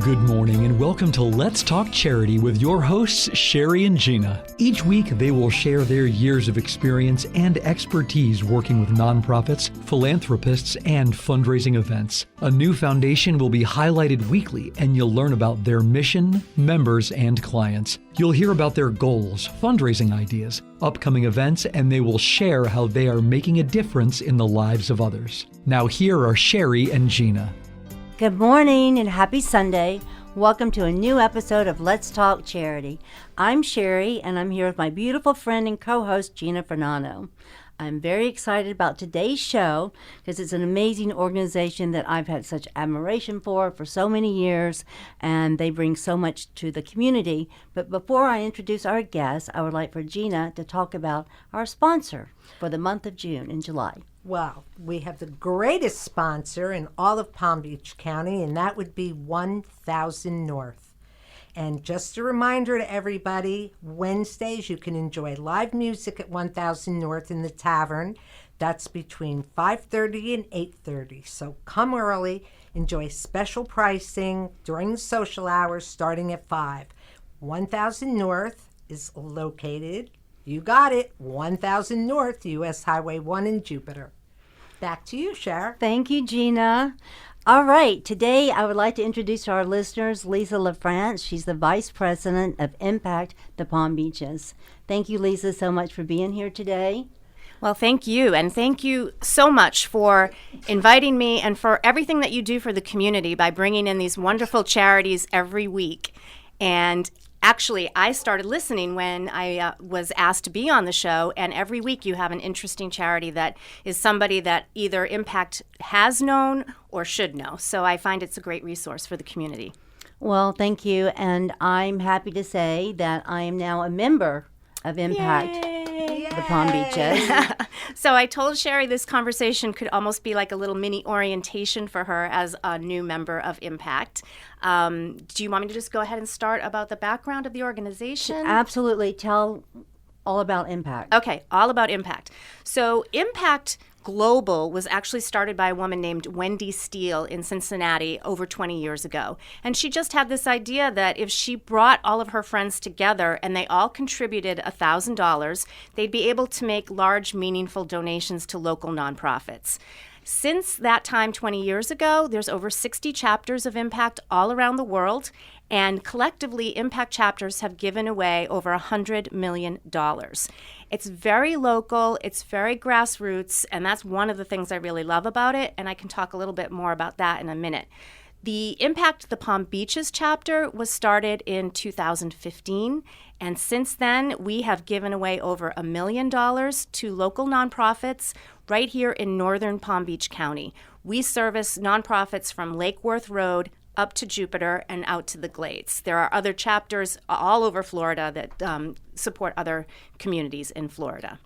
Good morning and welcome to Let's Talk Charity with your hosts, Sherry and Gina. Each week, they will share their years of experience and expertise working with nonprofits, philanthropists, and fundraising events. A new foundation will be highlighted weekly, and you'll learn about their mission, members, and clients. You'll hear about their goals, fundraising ideas, upcoming events, and they will share how they are making a difference in the lives of others. Now here are Sherry and Gina. Good morning and happy Sunday. Welcome to a new episode of Let's Talk Charity. I'm Sherry and I'm here with my beautiful friend and co-host Gina Fernando. I'm very excited about today's show because it's an amazing organization that I've had such admiration for so many years, and they bring so much to the community. But before I introduce our guest, I would like for Gina to talk about our sponsor for the month of June and July. Well, we have the greatest sponsor in all of Palm Beach County, and that would be 1000 North. And just a reminder to everybody, Wednesdays you can enjoy live music at 1000 North in the Tavern. That's between 5:30 and 8:30. So come early, enjoy special pricing during the social hours starting at 5. 1000 North is located, you got it, 1000 North, US Highway 1 in Jupiter. Back to you, Cher. Thank you, Gina. All right, today I would like to introduce to our listeners Lisa LaFrance. She's the Vice President of Impact the Palm Beaches. Thank you, Lisa, so much for being here today. Well, thank you, and thank you so much for inviting me and for everything that you do for the community by bringing in these wonderful charities every week. And actually, I started listening when I was asked to be on the show, and every week you have an interesting charity that is somebody that either Impact has known or should know. So I find it's a great resource for the community. Well, thank you, and I'm happy to say that I am now a member of Impact the Palm Beaches. So I told Sherry this conversation could almost be like a little mini orientation for her as a new member of Impact. Do you want me to just go ahead and start about the background of the organization? Absolutely. Tell all about Impact. Okay, all about Impact. So Impact Global was actually started by a woman named Wendy Steele in Cincinnati over 20 years ago. And she just had this idea that if she brought all of her friends together and they all contributed $1,000, they'd be able to make large, meaningful donations to local nonprofits. Since that time 20 years ago, there's over 60 chapters of Impact all around the world, and collectively, Impact chapters have given away over $100 million. It's very local, it's very grassroots, and that's one of the things I really love about it, and I can talk a little bit more about that in a minute. The Impact the Palm Beaches chapter was started in 2015, and since then, we have given away over $1 million to local nonprofits right here in northern Palm Beach County. We service nonprofits from Lake Worth Road up to Jupiter and out to the Glades. There are other chapters all over Florida that support other communities in Florida.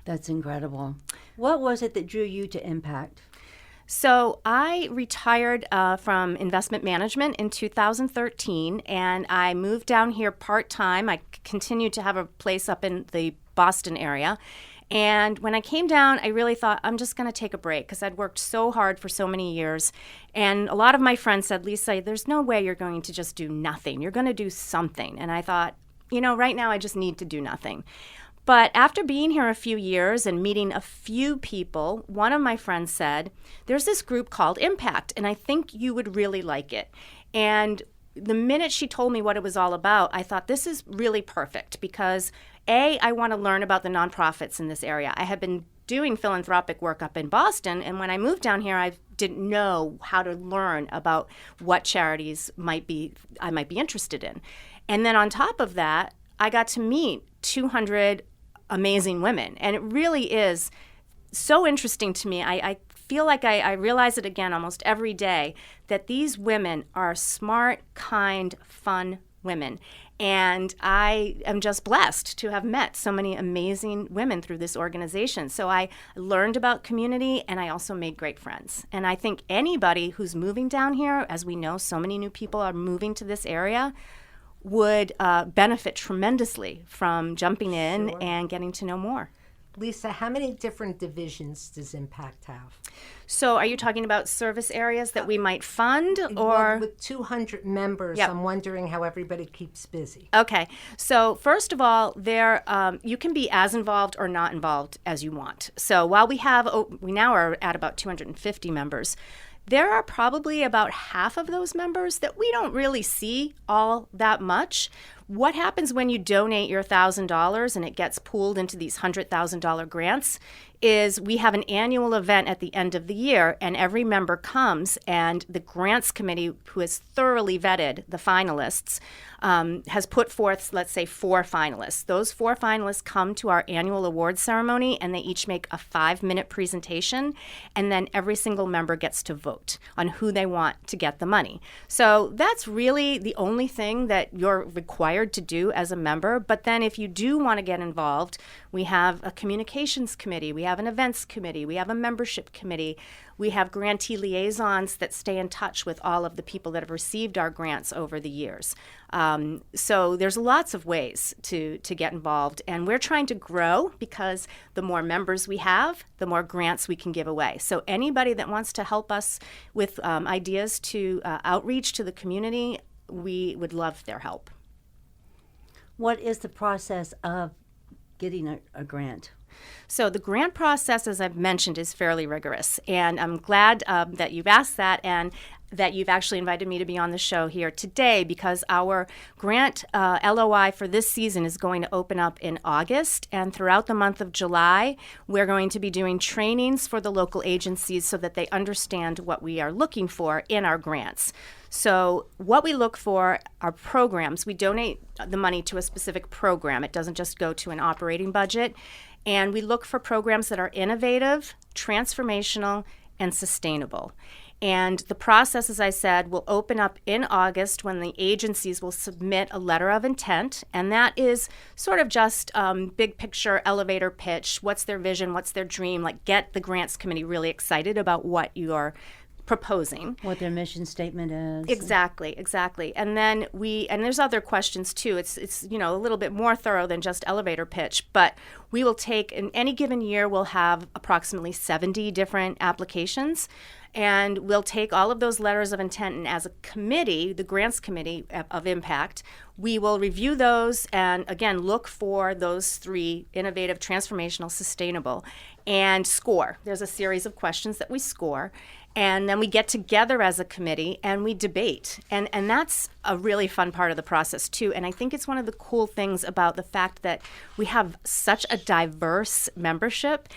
That's incredible. What was it that drew you to Impact? So I retired from investment management in 2013, and I moved down here part-time. I continued to have a place up in the Boston area. And when I came down, I really thought, I'm just going to take a break because I'd worked so hard for so many years. And a lot of my friends said, Lisa, there's no way you're going to just do nothing. You're going to do something. And I thought, right now I just need to do nothing. But after being here a few years and meeting a few people, one of my friends said, there's this group called Impact, and I think you would really like it. And the minute she told me what it was all about, I thought this is really perfect because I want to learn about the nonprofits in this area. I had been doing philanthropic work up in Boston, and when I moved down here, I didn't know how to learn about what charities I might be interested in. And then on top of that, I got to meet 200 amazing women, and it really is so interesting to me. I feel like I realize it again almost every day that these women are smart, kind, fun women. And I am just blessed to have met so many amazing women through this organization. So I learned about community, and I also made great friends. And I think anybody who's moving down here, as we know, so many new people are moving to this area, would benefit tremendously from jumping in and getting to know more. Lisa, how many different divisions does Impact have? So are you talking about service areas that we might fund, Well, or? with 200 members, Yep. I'm wondering how everybody keeps busy. Okay, so first of all, you can be as involved or not involved as you want. So while we now are at about 250 members, there are probably about half of those members that we don't really see all that much. What happens when you donate your $1,000 and it gets pooled into these $100,000 grants is we have an annual event at the end of the year, and every member comes, and the grants committee, who has thoroughly vetted the finalists, has put forth, let's say, 4 finalists. Those 4 finalists come to our annual awards ceremony, and they each make a 5-minute presentation, and then every single member gets to vote on who they want to get the money. So that's really the only thing that you're required to do as a member. But then if you do want to get involved, we have a communications committee, we have an events committee, we have a membership committee, we have grantee liaisons that stay in touch with all of the people that have received our grants over the years. So there's lots of ways to get involved, and we're trying to grow because the more members we have, the more grants we can give away. So anybody that wants to help us with ideas to outreach to the community, we would love their help. What is the process of getting a grant? So the grant process, as I've mentioned, is fairly rigorous, and I'm glad that you've asked that and that you've actually invited me to be on the show here today, because our grant LOI for this season is going to open up in August, and throughout the month of July, we're going to be doing trainings for the local agencies so that they understand what we are looking for in our grants. So what we look for are programs. We donate the money to a specific program. It doesn't just go to an operating budget. And we look for programs that are innovative, transformational, and sustainable. And the process, as I said, will open up in August when the agencies will submit a letter of intent. And that is sort of just big picture elevator pitch. What's their vision? What's their dream? Like, get the grants committee really excited about what you're proposing. What their mission statement is. Exactly. And then and there's other questions too. It's a little bit more thorough than just elevator pitch, but we will take, in any given year, we'll have approximately 70 different applications. And we'll take all of those letters of intent, and as a committee, the grants committee of Impact, we will review those and, again, look for those 3: innovative, transformational, sustainable, and score. There's a series of questions that we score. And then we get together as a committee and we debate. And that's a really fun part of the process, too. And I think it's one of the cool things about the fact that we have such a diverse membership,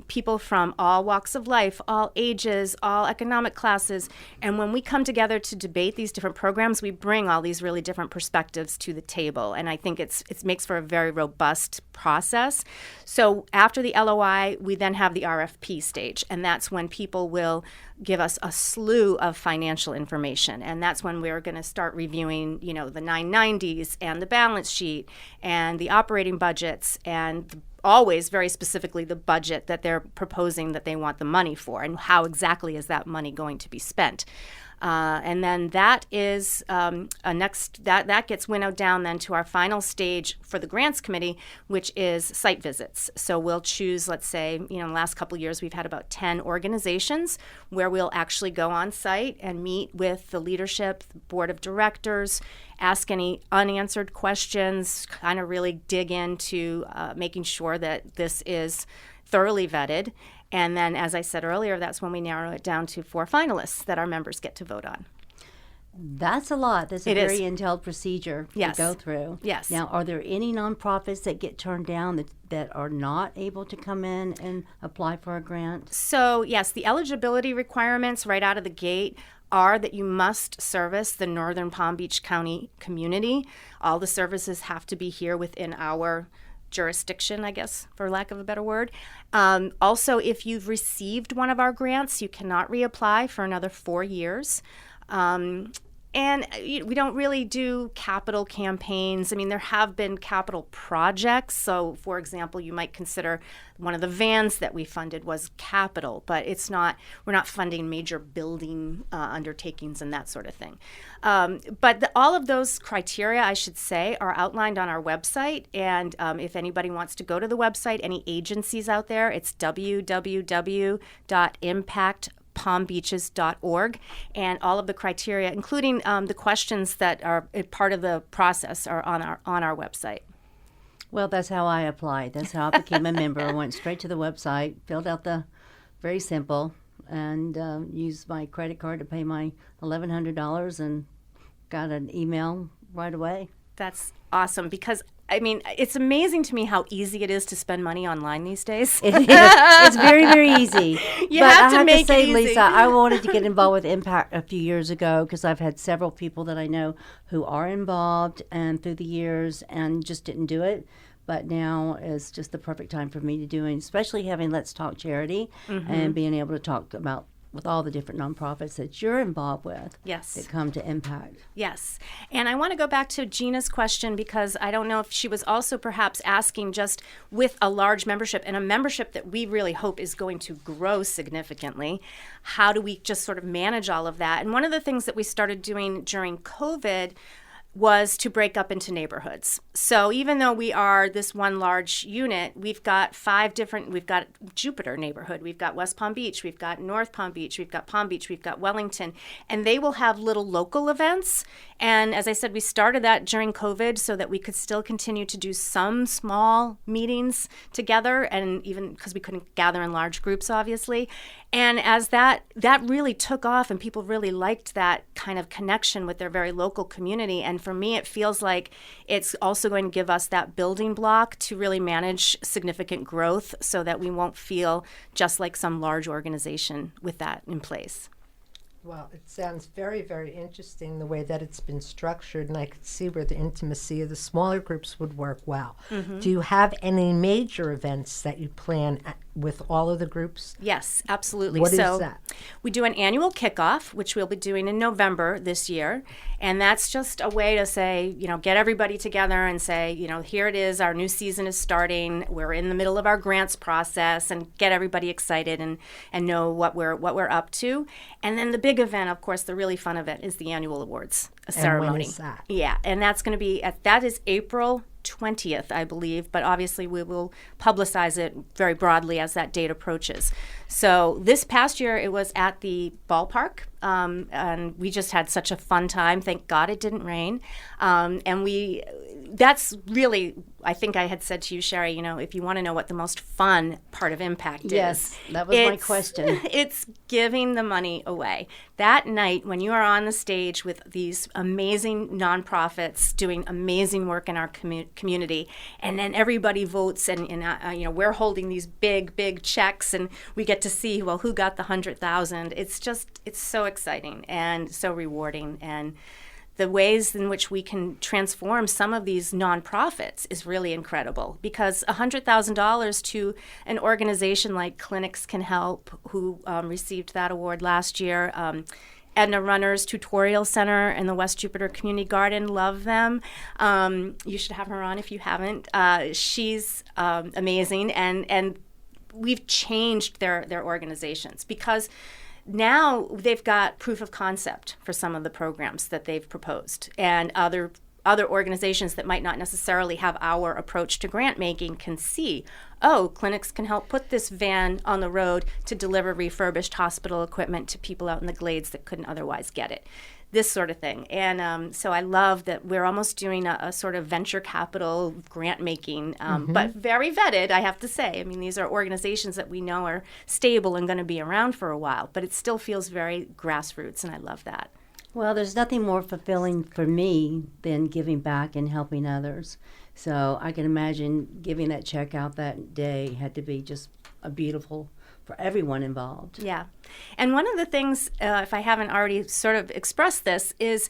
people from all walks of life, all ages, all economic classes. And when we come together to debate these different programs, we bring all these really different perspectives to the table. And I think it makes for a very robust process. So after the LOI, we then have the RFP stage. And that's when people will give us a slew of financial information. And that's when we're going to start reviewing, the 990s and the balance sheet and the operating budgets and always very specifically the budget that they're proposing that they want the money for, and how exactly is that money going to be spent. And then that is that gets winnowed down then to our final stage for the grants committee, which is site visits. So we'll choose, let's say, in the last couple of years, we've had about 10 organizations where we'll actually go on site and meet with the leadership, the board of directors, ask any unanswered questions, kind of really dig into making sure that this is thoroughly vetted. And then, as I said earlier, that's when we narrow it down to 4 finalists that our members get to vote on. That's a lot. That's a very entailed procedure to go through. Yes. Now, are there any nonprofits that get turned down that are not able to come in and apply for a grant? So, yes, the eligibility requirements right out of the gate are that you must service the Northern Palm Beach County community. All the services have to be here within our jurisdiction, I guess, for lack of a better word. Also, if you've received one of our grants, you cannot reapply for another 4 years. And we don't really do capital campaigns. I mean, there have been capital projects. So, for example, you might consider one of the vans that we funded was capital, but we're not funding major building undertakings and that sort of thing. But all of those criteria, I should say, are outlined on our website. And if anybody wants to go to the website, any agencies out there, it's www.impactpalmbeaches.org, and all of the criteria, including the questions that are part of the process, are on our website. Well, that's how I applied. That's how I became a member. I went straight to the website, filled out very simple, and used my credit card to pay my $1,100 and got an email right away. That's awesome, because I mean, it's amazing to me how easy it is to spend money online these days. It is. It's very, very easy. You have to make it say, easy. Lisa, I wanted to get involved with Impact a few years ago because I've had several people that I know who are involved and through the years and just didn't do it. But now is just the perfect time for me to do it, especially having Let's Talk Charity and being able to talk about with all the different nonprofits that you're involved with. Yes. That come to Impact. Yes. And I want to go back to Gina's question, because I don't know if she was also perhaps asking, just with a large membership and a membership that we really hope is going to grow significantly, how do we just sort of manage all of that? And one of the things that we started doing during COVID was to break up into neighborhoods. So even though we are this one large unit, we've got we've got Jupiter neighborhood, we've got West Palm Beach, we've got North Palm Beach, we've got Palm Beach, we've got Wellington, and they will have little local events. And as I said, we started that during COVID so that we could still continue to do some small meetings together, and even because we couldn't gather in large groups, obviously. And as that really took off and people really liked that kind of connection with their very local community. And for me, it feels like it's also going to give us that building block to really manage significant growth so that we won't feel just like some large organization with that in place. Well, it sounds very, very interesting the way that it's been structured, and I could see where the intimacy of the smaller groups would work well. Do you have any major events that you plan with all of the groups? Yes, absolutely. What is so that? We do an annual kickoff, which we'll be doing in November this year. And that's just a way to say, get everybody together and say, here it is, our new season is starting. We're in the middle of our grants process, and get everybody excited and know what we're up to. And then the big event, of course, the really fun event is the annual awards ceremony. And when is that? Yeah, and that's going to be that is April 20th, I believe, but obviously we will publicize it very broadly as that date approaches. So this past year it was at the ballpark, and we just had such a fun time. Thank God it didn't rain. And that's really, I think I had said to you, Sherry, if you want to know what the most fun part of Impact is. Yes, that was my question. It's giving the money away. That night when you are on the stage with these amazing nonprofits doing amazing work in our community, and then everybody votes, and we're holding these big checks, and we get to see, who got the 100,000. It's so exciting and so rewarding, and the ways in which we can transform some of these nonprofits is really incredible, because $100,000 to an organization like Clinics Can Help, who received that award last year, Edna Runner's Tutorial Center in the West Jupiter Community Garden, love them. You should have her on if you haven't. She's amazing, and we've changed their organizations, because now they've got proof of concept for some of the programs that they've proposed, and other organizations that might not necessarily have our approach to grant making can see, Clinics Can Help put this van on the road to deliver refurbished hospital equipment to people out in the glades that couldn't otherwise get it. This sort of thing. And so I love that we're almost doing a sort of venture capital grant making, but very vetted, I have to say. I mean, these are organizations that we know are stable and going to be around for a while, but it still feels very grassroots, and I love that. Well, there's nothing more fulfilling for me than giving back and helping others. So I can imagine giving that check out that day had to be just a beautiful for everyone involved. Yeah. And one of the things, if I haven't already sort of expressed this, is,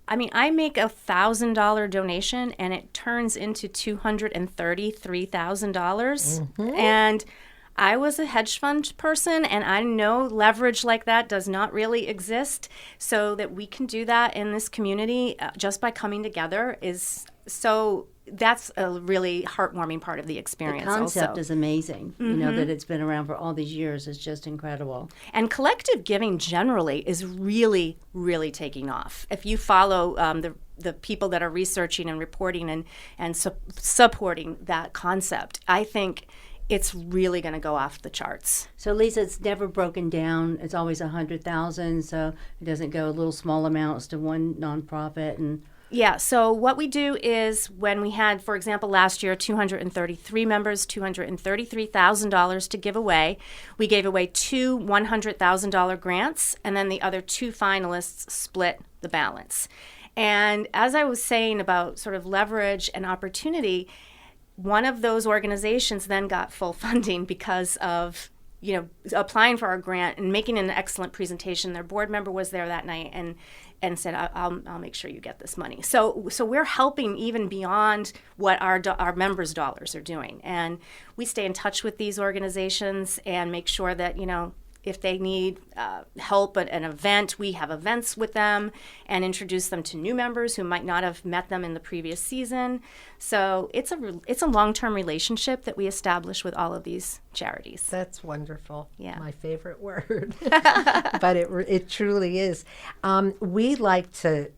I make a $1,000 donation and it turns into $233,000. And I was a hedge fund person, and I know leverage like that does not really exist. So that we can do that in this community just by coming together is so. That's a really heartwarming part of the experience. The concept also is amazing. You know, that it's been around for all these years is just incredible. And collective giving generally is really, really taking off. If you follow the people that are researching and reporting and supporting that concept, I think it's really going to go off the charts. So, Lisa, it's never broken down. It's always 100,000, so it doesn't go little small amounts to one nonprofit. And Yeah, so what we do is when we had, for example, last year, 233 members, $233,000 to give away. We gave away 2 $100,000 grants, and then the other 2 finalists split the balance. And as I was saying about sort of leverage and opportunity, one of those organizations then got full funding because of applying for our grant and making an excellent presentation. Their board member was there that night and said, I'll make sure you get this money. So we're helping even beyond what our members' dollars are doing. And we stay in touch with these organizations and make sure that, if they need help at an event, we have events with them and introduce them to new members who might not have met them in the previous season. So it's a long-term relationship that we establish with all of these charities. That's wonderful. Yeah. My favorite word. But it truly is. We like to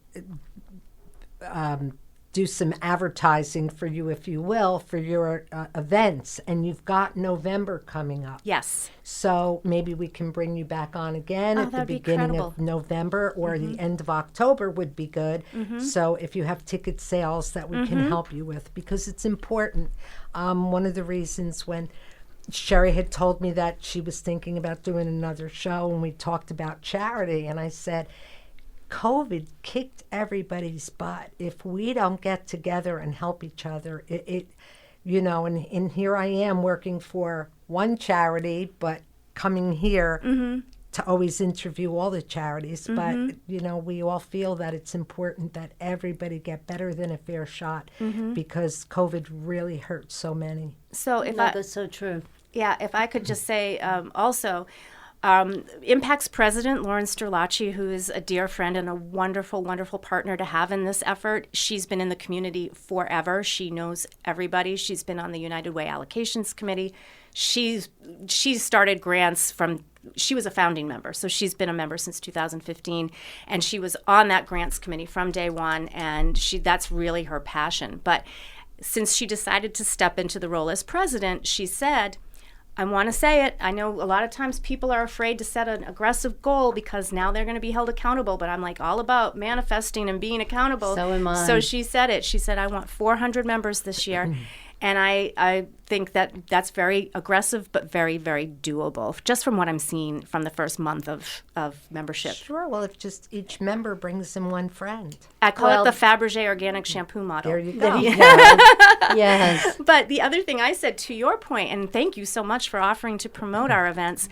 do some advertising for you, if you will, for your events. And you've got November coming up. Yes. So maybe we can bring you back on again at the that'd be beginning incredible. of November, or the end of October would be good. So if you have ticket sales that we can help you with, because it's important. One of the reasons when Sherry had told me that she was thinking about doing another show, and we talked about charity, and I said, COVID kicked everybody's butt. If we don't get together and help each other, and here I am working for one charity, but coming here to always interview all the charities. But, we all feel that it's important that everybody get better than a fair shot because COVID really hurt so many. So that's so true. Yeah, if I could just say also, Impact's president, Lauren Sterlacci, who is a dear friend and a wonderful, wonderful partner to have in this effort. She's been in the community forever. She knows everybody. She's been on the United Way Allocations Committee. She's started grants she was a founding member, so she's been a member since 2015, and she was on that grants committee from day one, and that's really her passion. But since she decided to step into the role as president, she said, I want to say it. I know a lot of times people are afraid to set an aggressive goal because now they're going to be held accountable, but I'm all about manifesting and being accountable. So am I. So she said it. She said, I want 400 members this year. And I think that's very aggressive, but very, very doable, just from what I'm seeing from the first month of membership. Sure. Well, if just each member brings in one friend. I call it the Fabergé organic shampoo model. There you go. Yes. But the other thing I said, to your point, and thank you so much for offering to promote our events,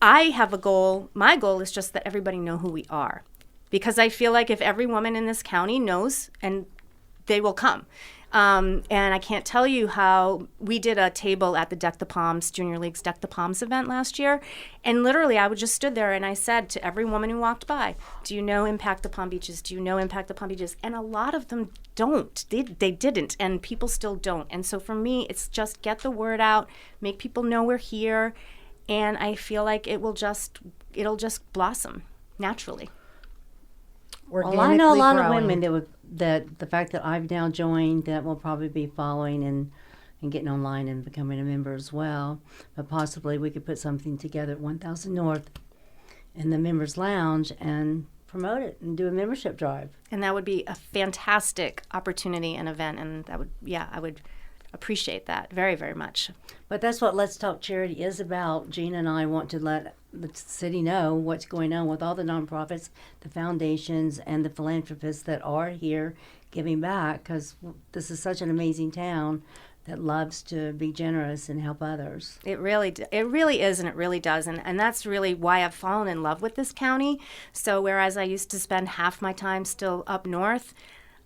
I have a goal. My goal is just that everybody know who we are. Because I feel like if every woman in this county knows, and they will come. And I can't tell you how we did a table at the Deck the Palms, Junior League's Deck the Palms event last year. And literally, I just stood there and I said to every woman who walked by, do you know Impact the Palm Beaches? Do you know Impact the Palm Beaches? And a lot of them don't. They didn't, and people still don't. And so for me, it's just get the word out, make people know we're here, and I feel like it'll just blossom naturally. Well, I know a lot of women that the fact that I've now joined that will probably be following and getting online and becoming a member as well. But possibly we could put something together at 1000 North in the members lounge and promote it and do a membership drive. And that would be a fantastic opportunity and event, and I would appreciate that very, very much. But that's what Let's Talk Charity is about. Gina and I want to let the city know what's going on with all the nonprofits, the foundations, and the philanthropists that are here giving back, because this is such an amazing town that loves to be generous and help others. It really is, and it really does. And that's really why I've fallen in love with this county. So whereas I used to spend half my time still up north,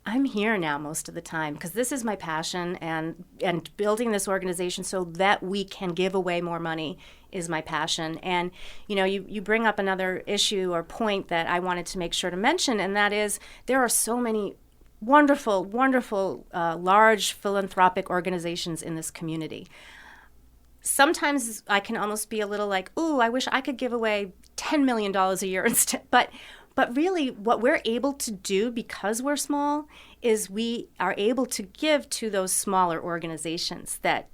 I'm here now most of the time because this is my passion, and building this organization so that we can give away more money is my passion. And you bring up another issue or point that I wanted to make sure to mention, and that is there are so many wonderful, wonderful, large philanthropic organizations in this community. Sometimes I can almost be a little like, ooh, I wish I could give away $10 million a year instead. But really, what we're able to do because we're small is we are able to give to those smaller organizations that,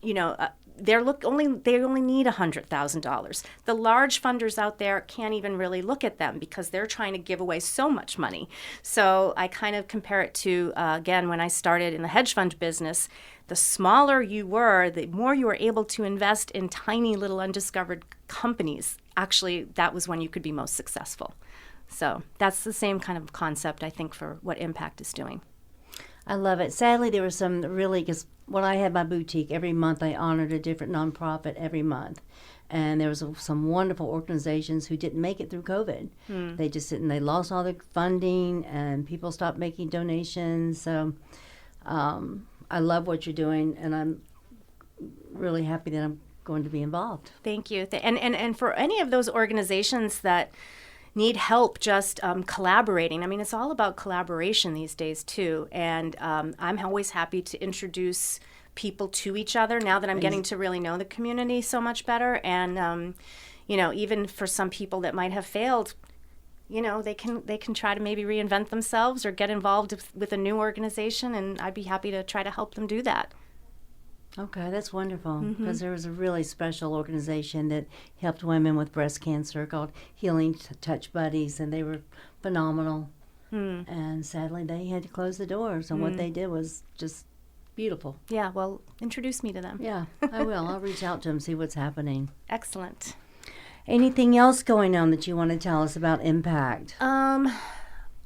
they only need $100,000. The large funders out there can't even really look at them because they're trying to give away so much money. So I kind of compare it to, again, when I started in the hedge fund business, the smaller you were, the more you were able to invest in tiny little undiscovered companies. Actually, that was when you could be most successful. So that's the same kind of concept, I think, for what Impact is doing. I love it. Sadly, there were some really, because when I had my boutique, every month I honored a different nonprofit every month. And there was some wonderful organizations who didn't make it through COVID. They just didn't. They lost all their funding, and people stopped making donations. So I love what you're doing, and I'm really happy that I'm going to be involved. Thank you. And for any of those organizations that need help just collaborating. I mean, it's all about collaboration these days, too. And I'm always happy to introduce people to each other now that I'm getting to really know the community so much better. And, even for some people that might have failed, they can try to maybe reinvent themselves or get involved with a new organization. And I'd be happy to try to help them do that. Okay, that's wonderful, because there was a really special organization that helped women with breast cancer called Healing Touch Buddies, and they were phenomenal. And sadly, they had to close the doors, and what they did was just beautiful. Yeah, well, introduce me to them. Yeah, I will. I'll reach out to them, see what's happening. Excellent. Anything else going on that you want to tell us about Impact?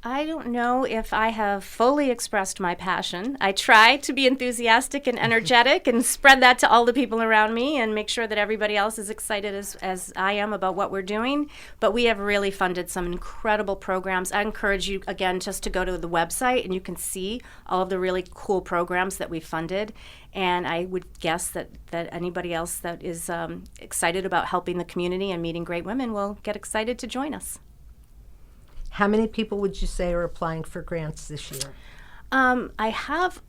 I don't know if I have fully expressed my passion. I try to be enthusiastic and energetic and spread that to all the people around me and make sure that everybody else is excited as I am about what we're doing. But we have really funded some incredible programs. I encourage you, again, just to go to the website and you can see all of the really cool programs that we funded. And I would guess that anybody else that is excited about helping the community and meeting great women will get excited to join us. How many people would you say are applying for grants this year? I have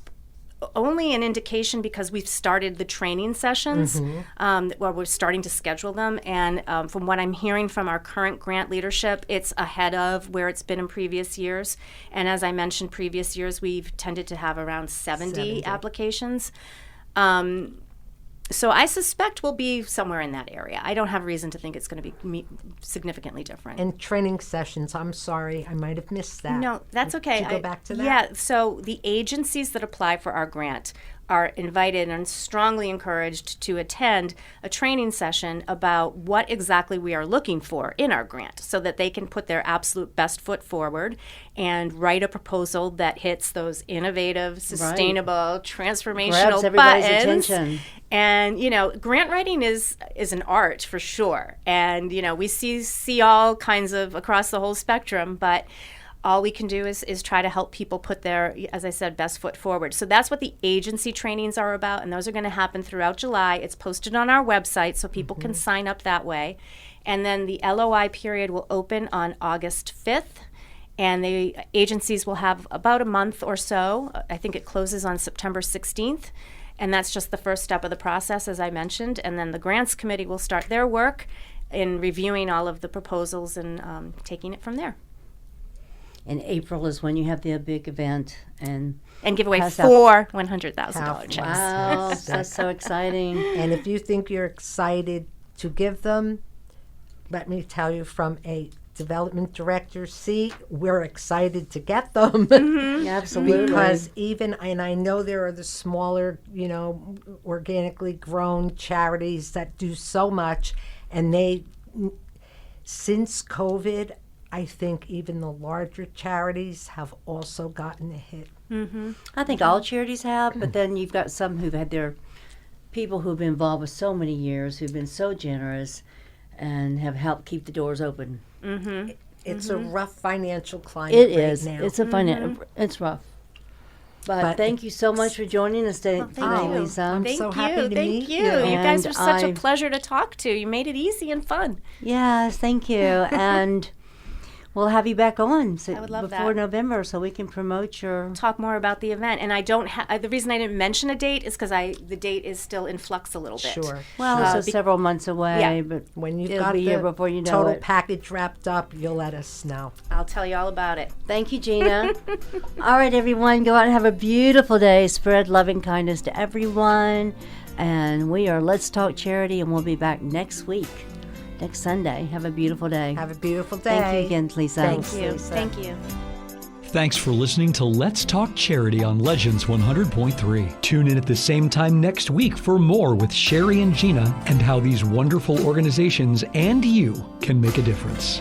only an indication because we've started the training sessions, where we're starting to schedule them. And from what I'm hearing from our current grant leadership, it's ahead of where it's been in previous years. And as I mentioned, previous years, we've tended to have around 70 applications. So I suspect we'll be somewhere in that area. I don't have reason to think it's going to be significantly different. And training sessions, I'm sorry, I might have missed that. No, that's okay. Could you go back to that? Yeah, so the agencies that apply for our grant are invited and strongly encouraged to attend a training session about what exactly we are looking for in our grant so that they can put their absolute best foot forward and write a proposal that hits those innovative, sustainable, transformational Grabs everybody's buttons. attention. And, grant writing is an art for sure. And, we see all kinds of across the whole spectrum, but all we can do is try to help people put their, as I said, best foot forward. So that's what the agency trainings are about, and those are going to happen throughout July. It's posted on our website so people can sign up that way. And then the LOI period will open on August 5th, and the agencies will have about a month or so. I think it closes on September 16th. And that's just the first step of the process, as I mentioned. And then the grants committee will start their work in reviewing all of the proposals and taking it from there. And April is when you have the big event and give away 4 $100,000 checks. Wow, that's so exciting. And if you think you're excited to give them, let me tell you from a development director's seat, we're excited to get them. Absolutely. Because and I know there are the smaller, organically grown charities that do so much, and since COVID, I think even the larger charities have also gotten a hit. I think all charities have, but then you've got some who've had their people who've been involved with so many years, who've been so generous and have helped keep the doors open. It's a rough financial climate It is. right now. It's it's rough. But thank you so much for joining us today, Thank you. Lisa. Thank so you. happy to Thank meet you. you. You guys And are such a I- pleasure to talk to. You made it easy and fun. Yes, thank you. And we'll have you back on I would love before that. November so we can promote your... Talk more about the event. And I don't the reason I didn't mention a date is because the date is still in flux a little bit. Sure. Well, it's several months away, yeah. but When you've it'll got be here the before you know total it. package wrapped up, you'll let us know. I'll tell you all about it. Thank you, Gina. All right, everyone, go out and have a beautiful day. Spread loving kindness to everyone. And we are Let's Talk Charity, and we'll be back next week, next Sunday. Have a beautiful day. Have a beautiful day. Thank you again, Lisa. Thanks, Thank you. Lisa. Thank you. Thanks for listening to Let's Talk Charity on Legends 100.3. Tune in at the same time next week for more with Sherry and Gina and how these wonderful organizations and you can make a difference.